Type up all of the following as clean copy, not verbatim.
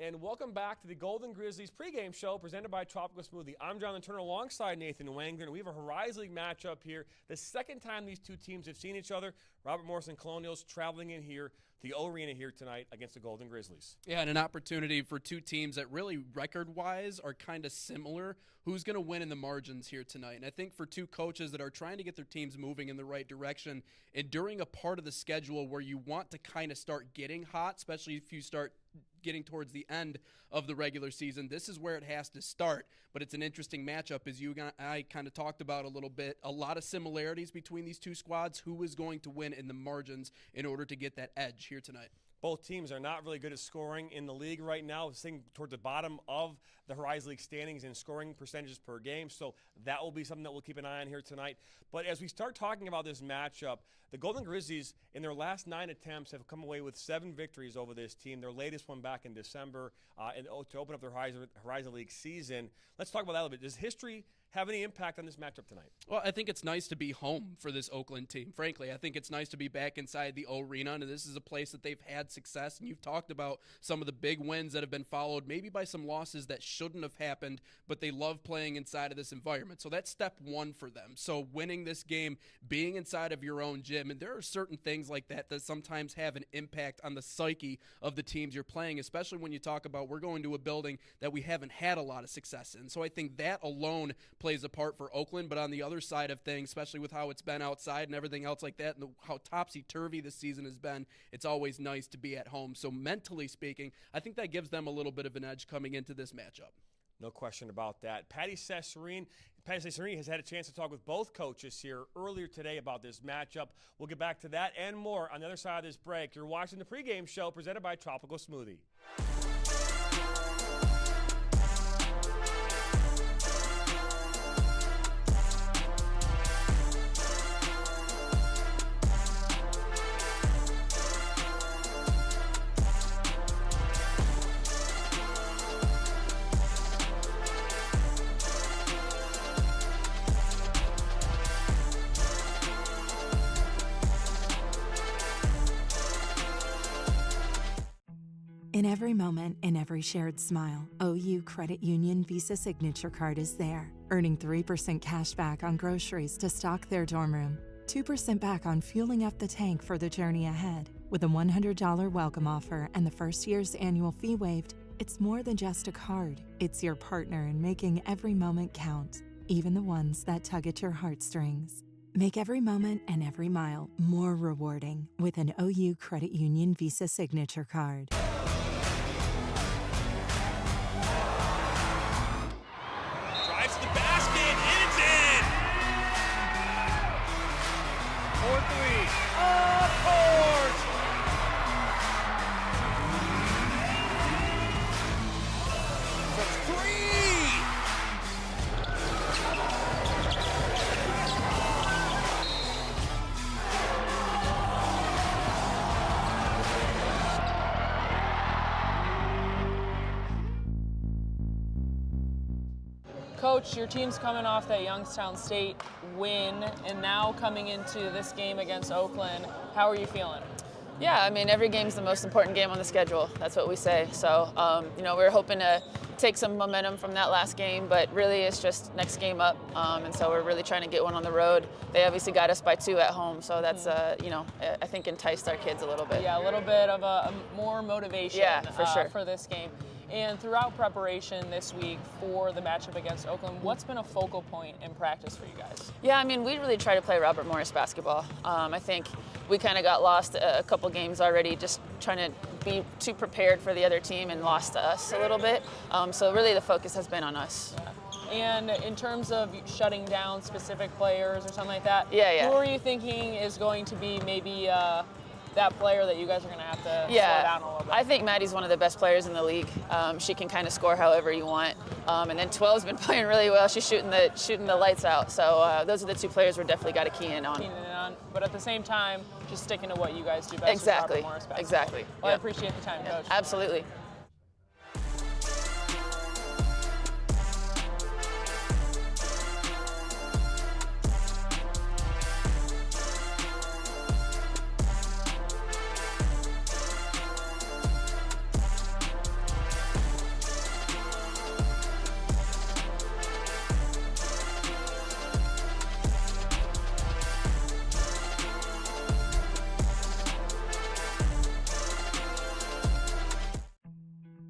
and welcome back to the Golden Grizzlies pregame show presented by Tropical Smoothie. I'm Jonathan Turner alongside Nathan Wangler, and we have a Horizon League matchup here. The second time these two teams have seen each other. Robert Morris and Colonials traveling in here, the O-Arena here tonight against the Golden Grizzlies. Yeah, and an opportunity for two teams that really record-wise are kind of similar. Who's going to win in the margins here tonight? And I think for two coaches that are trying to get their teams moving in the right direction, and during a part of the schedule where you want to kind of start getting hot, especially if you start getting towards the end of the regular season, this is where it has to start. But it's an interesting matchup, as you and I kind of talked about a little bit. A lot of similarities between these two squads. Who is going to win in the margins in order to get that edge here tonight? Both teams are not really good at scoring in the league right now, sitting towards the bottom of the Horizon League standings in scoring percentages per game. So that will be something that we'll keep an eye on here tonight. But as we start talking about this matchup, the Golden Grizzlies, in their last 9 attempts, have come away with 7 victories over this team. Their latest one back in December to open up their Horizon League season. Let's talk about that a little bit. Does history have any impact on this matchup tonight? Well, I think it's nice to be home for this Oakland team. Frankly, I think it's nice to be back inside the O-Arena, and this is a place that they've had success, and you've talked about some of the big wins that have been followed, maybe by some losses that shouldn't have happened, but they love playing inside of this environment. So that's step one for them. So winning this game, being inside of your own gym, and there are certain things like that that sometimes have an impact on the psyche of the teams you're playing, especially when you talk about we're going to a building that we haven't had a lot of success in. So I think that alone plays a part for Oakland, but on the other side of things, especially with how it's been outside and everything else like that, and how topsy-turvy this season has been, it's always nice to be at home. So mentally speaking, I think that gives them a little bit of an edge coming into this matchup. No question about that. Patty Cesarine has had a chance to talk with both coaches here earlier today about this matchup. We'll get back to that and more on the other side of this break. You're watching the pregame show presented by Tropical Smoothie. In every moment, in every shared smile, OU Credit Union Visa Signature Card is there, earning 3% cash back on groceries to stock their dorm room, 2% back on fueling up the tank for the journey ahead. With a $100 welcome offer and the first year's annual fee waived, it's more than just a card. It's your partner in making every moment count, even the ones that tug at your heartstrings. Make every moment and every mile more rewarding with an OU Credit Union Visa Signature Card. Drives to the basket, and it's in! 4-3. Of course! That's 3! Coach, your team's coming off that Youngstown State win, and now coming into this game against Oakland. How are you feeling? Yeah, I mean, every game's the most important game on the schedule. That's what we say. So, we're hoping to take some momentum from that last game, but really it's just next game up. And so we're really trying to get one on the road. They obviously got us by 2 at home, so that's, I think enticed our kids a little bit. Yeah, a little bit of a more motivation for sure. For this game. And throughout preparation this week for the matchup against Oakland, what's been a focal point in practice for you guys? Yeah, I mean, we really try to play Robert Morris basketball. I think we kind of got lost a couple games already just trying to be too prepared for the other team and lost to us a little bit. So really the focus has been on us. Yeah. And in terms of shutting down specific players or something like that, yeah. Who are you thinking is going to be maybe that player that you guys are going to have to slow down a little bit? I think Maddie's one of the best players in the league. She can kind of score however you want. And then 12's been playing really well. She's shooting the lights out. So those are the 2 players we're definitely got to key in on. But at the same time, just sticking to what you guys do best. Exactly. With Robert Morris basketball. Exactly. Well, I appreciate the time, Coach. Absolutely.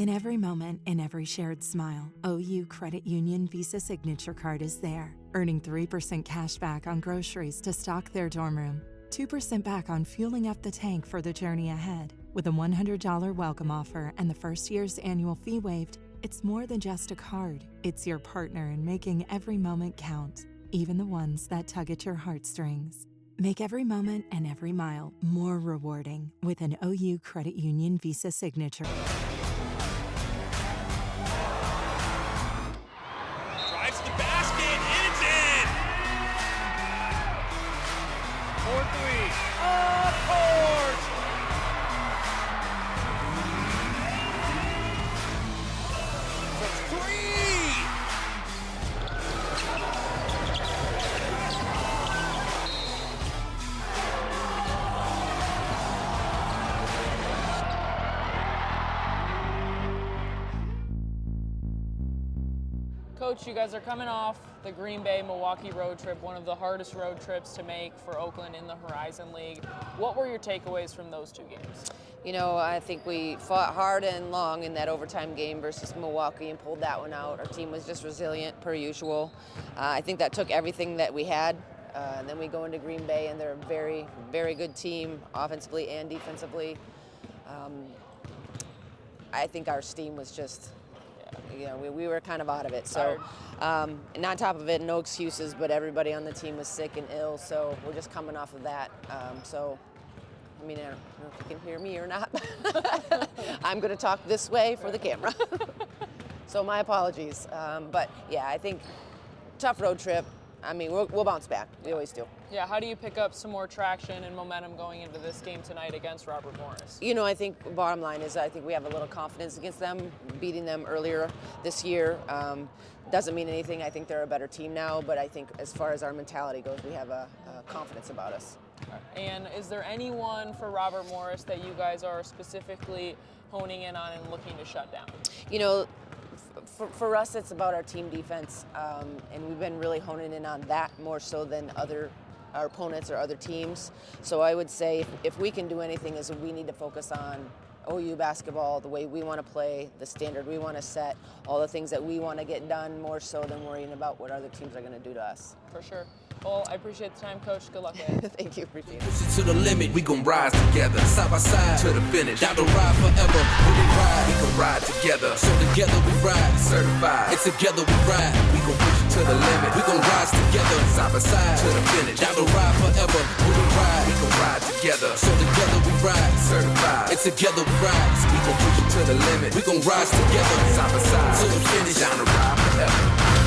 In every moment, in every shared smile, OU Credit Union Visa Signature Card is there, earning 3% cash back on groceries to stock their dorm room, 2% back on fueling up the tank for the journey ahead. With a $100 welcome offer and the first year's annual fee waived, it's more than just a card. It's your partner in making every moment count, even the ones that tug at your heartstrings. Make every moment and every mile more rewarding with an OU Credit Union Visa Signature. Drives to the basket, and it's in! 4-3. Of course! For 3! Coach, you guys are coming off the Green Bay-Milwaukee road trip, one of the hardest road trips to make for Oakland in the Horizon League. What were your takeaways from those two games? You know, I think we fought hard and long in that overtime game versus Milwaukee and pulled that one out. Our team was just resilient per usual. I think that took everything that we had. And then we go into Green Bay, and they're a very, very good team, offensively and defensively. I think our steam was just, you know, we were kind of out of it. So, and on top of it, no excuses, but everybody on the team was sick and ill, so we're just coming off of that. I mean, I don't know if you can hear me or not. I'm going to talk this way for the camera. So my apologies. But yeah, I think tough road trip. I mean, we'll bounce back. We always do. Yeah, how do you pick up some more traction and momentum going into this game tonight against Robert Morris? You know, I think bottom line is I think we have a little confidence against them, beating them earlier this year. Doesn't mean anything. I think they're a better team now, but I think as far as our mentality goes, we have a confidence about us. And is there anyone for Robert Morris that you guys are specifically honing in on and looking to shut down? You know, for us, it's about our team defense, and we've been really honing in on that more so than our opponents or other teams. So I would say if we can do anything, is we need to focus on OU basketball, the way we want to play, the standard we want to set, all the things that we want to get done more so than worrying about what other teams are going to do to us. For sure. Well, I appreciate the time, Coach. Good luck, guys. Thank you. Appreciate it. Push it to the limit, we gon' rise together, side by side to the finish. Down the ride forever, when we ride, we gon' ride together. So together we ride, certified. And together we ride, we gon' push it to the limit. We gon' rise together, side by side to the finish. Down the ride forever, when we ride, we gon' ride together. So together we ride, certified. And together we ride, we gon' push it to the limit. We gon' rise together, side by side to the finish. Down the ride forever.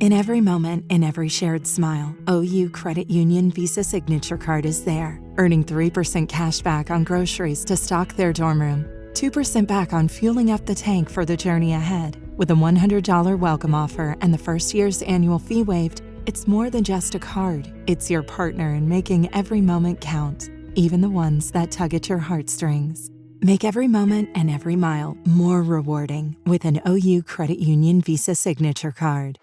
In every moment, in every shared smile, OU Credit Union Visa Signature Card is there, earning 3% cash back on groceries to stock their dorm room, 2% back on fueling up the tank for the journey ahead. With a $100 welcome offer and the first year's annual fee waived, it's more than just a card. It's your partner in making every moment count, even the ones that tug at your heartstrings. Make every moment and every mile more rewarding with an OU Credit Union Visa Signature Card.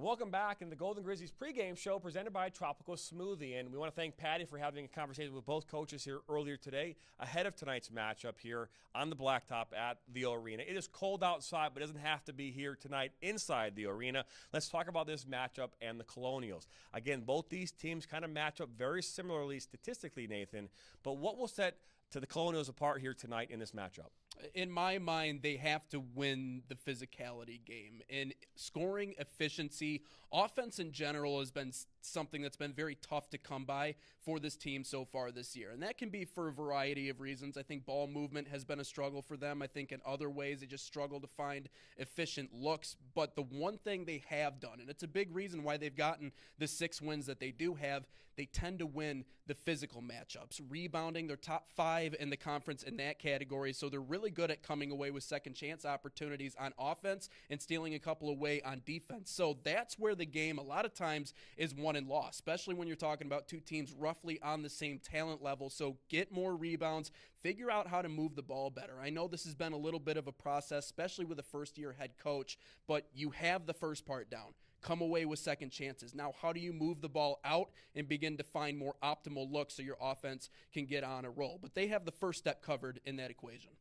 Welcome back in the Golden Grizzlies pregame show presented by Tropical Smoothie. And we want to thank Patty for having a conversation with both coaches here earlier today ahead of tonight's matchup here on the blacktop at the arena. It is cold outside, but it doesn't have to be here tonight inside the arena. Let's talk about this matchup and the Colonials. Again, both these teams kind of match up very similarly statistically, Nathan, but what will set to the Colonials apart here tonight in this matchup? In my mind, they have to win the physicality game. And scoring efficiency, offense in general has been something that's been very tough to come by for this team so far this year. And that can be for a variety of reasons. I think ball movement has been a struggle for them. I think in other ways they just struggle to find efficient looks. But the one thing they have done, and it's a big reason why they've gotten the 6 wins that they do have, they tend to win the physical matchups. Rebounding, they're top 5 in the conference in that category. So they're really good at coming away with second chance opportunities on offense and stealing a couple away on defense. So that's where the game a lot of times is won and lost, especially when you're talking about 2 teams roughly on the same talent level. So get more rebounds, figure out how to move the ball better. I know this has been a little bit of a process, especially with a first-year head coach, but you have the first part down. Come away with second chances. Now, how do you move the ball out and begin to find more optimal looks so your offense can get on a roll? But they have the first step covered in that equation.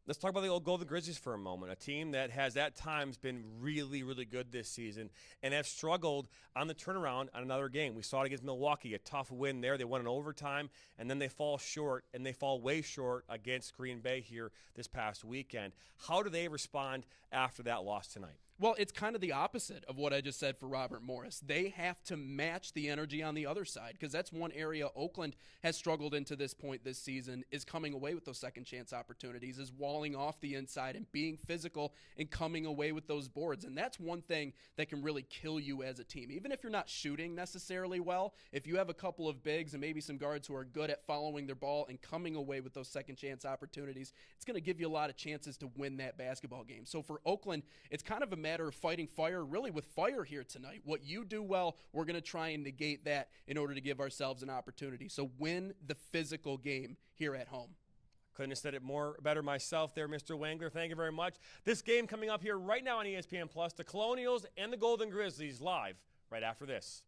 Let's talk about the old Golden Grizzlies for a moment, a team that has at times been really, really good this season and have struggled on the turnaround on another game. We saw it against Milwaukee, a tough win there. They won in overtime, and then they fall short, and they fall way short against Green Bay here this past weekend. How do they respond after that loss tonight? Well, it's kind of the opposite of what I just said for Robert Morris. They have to match the energy on the other side, because that's one area Oakland has struggled into this point this season, is coming away with those second chance opportunities, is walling off the inside and being physical and coming away with those boards. And that's one thing that can really kill you as a team. Even if you're not shooting necessarily well, if you have a couple of bigs and maybe some guards who are good at following their ball and coming away with those second chance opportunities, it's going to give you a lot of chances to win that basketball game. So for Oakland, it's kind of a matter of fighting fire, really with fire here tonight. What you do well, we're going to try and negate that in order to give ourselves an opportunity. So win the physical game here at home. Couldn't have said it better myself there, Mr. Wangler. Thank you very much. This game coming up here right now on ESPN Plus, the Colonials and the Golden Grizzlies live right after this.